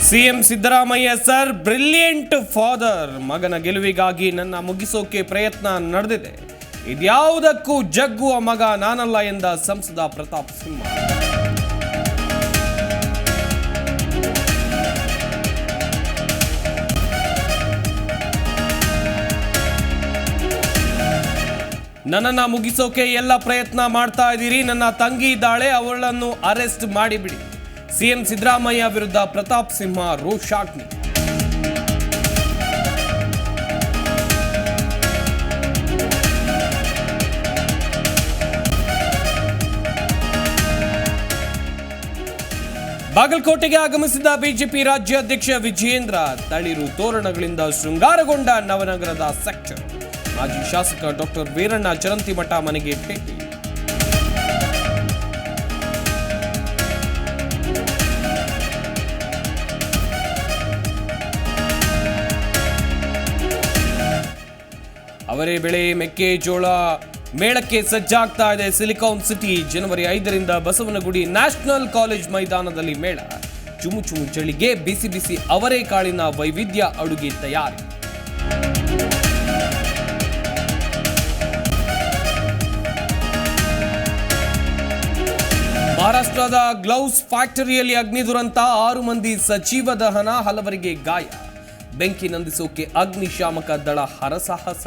CM Siddaramaiah sir brilliant father. ಮಗನ ಗೆಲುವಿಗಾಗಿ ನನ್ನ ಮುಗಿಸೋಕೆ ಪ್ರಯತ್ನ ನಡೆದಿದೆ. ಇದ್ಯಾವುದಕ್ಕೂ ಜಗ್ಗುವ ಮಗ ನಾನಲ್ಲ ಎಂದ ಸಂಸದ ಪ್ರತಾಪ್ ಸಿಂಹ. ನನ್ನನ್ನು ಮುಗಿಸೋಕೆ ಎಲ್ಲ ಪ್ರಯತ್ನ ಮಾಡ್ತಾ ಇದ್ದೀರಿ. ನನ್ನ ತಂಗಿ ಇದ್ದಾಳೆ, ಅವಳನ್ನು ಅರೆಸ್ಟ್ ಮಾಡಿಬಿಡಿ. ಸಿಎಂ ಸಿದ್ದರಾಮಯ್ಯ ವಿರುದ್ಧ ಪ್ರತಾಪ್ ಸಿಂಹ ರೋಷಾಗ್ನಿ. ಬಾಗಲಕೋಟೆಗೆ ಆಗಮಿಸಿದ ಬಿಜೆಪಿ ರಾಜ್ಯಾಧ್ಯಕ್ಷ ವಿಜಯೇಂದ್ರ. ತಳಿರು ತೋರಣಗಳಿಂದ ಶೃಂಗಾರಗೊಂಡ ನವನಗರದ ಸೆಕ್ಟರ್. ಮಾಜಿ ಶಾಸಕ ಡಾಕ್ಟರ್ ವೀರಣ್ಣ ಚರಂತಿಮಠ ಮನೆಗೆ ಭೇಟಿ. ಅವರೇ ಬೆಳೆ ಮೆಕ್ಕೆಜೋಳ ಮೇಳಕ್ಕೆ ಸಜ್ಜಾಗ್ತಾ ಇದೆ ಸಿಲಿಕಾನ್ ಸಿಟಿ. ಜನವರಿ 5ರಿಂದ ಬಸವನಗುಡಿ ನ್ಯಾಷನಲ್ ಕಾಲೇಜ್ ಮೈದಾನದಲ್ಲಿ ಮೇಳ. ಚುಮು ಚುಮು ಚಳಿಗೆ ಬಿಸಿ ಬಿಸಿ ಅವರೆಕಾಳಿನ ವೈವಿಧ್ಯ ಅಡುಗೆ ತಯಾರಿ. ಮಹಾರಾಷ್ಟ್ರದ ಗ್ಲೌಸ್ ಫ್ಯಾಕ್ಟರಿಯಲ್ಲಿ ಅಗ್ನಿ ದುರಂತ. 6 ಮಂದಿ ಸಜೀವ ದಹನ, ಹಲವರಿಗೆ ಗಾಯ. ಬೆಂಕಿ ನಂದಿಸೋಕೆ ಅಗ್ನಿಶಾಮಕ ದಳ ಹರಸಾಹಸ.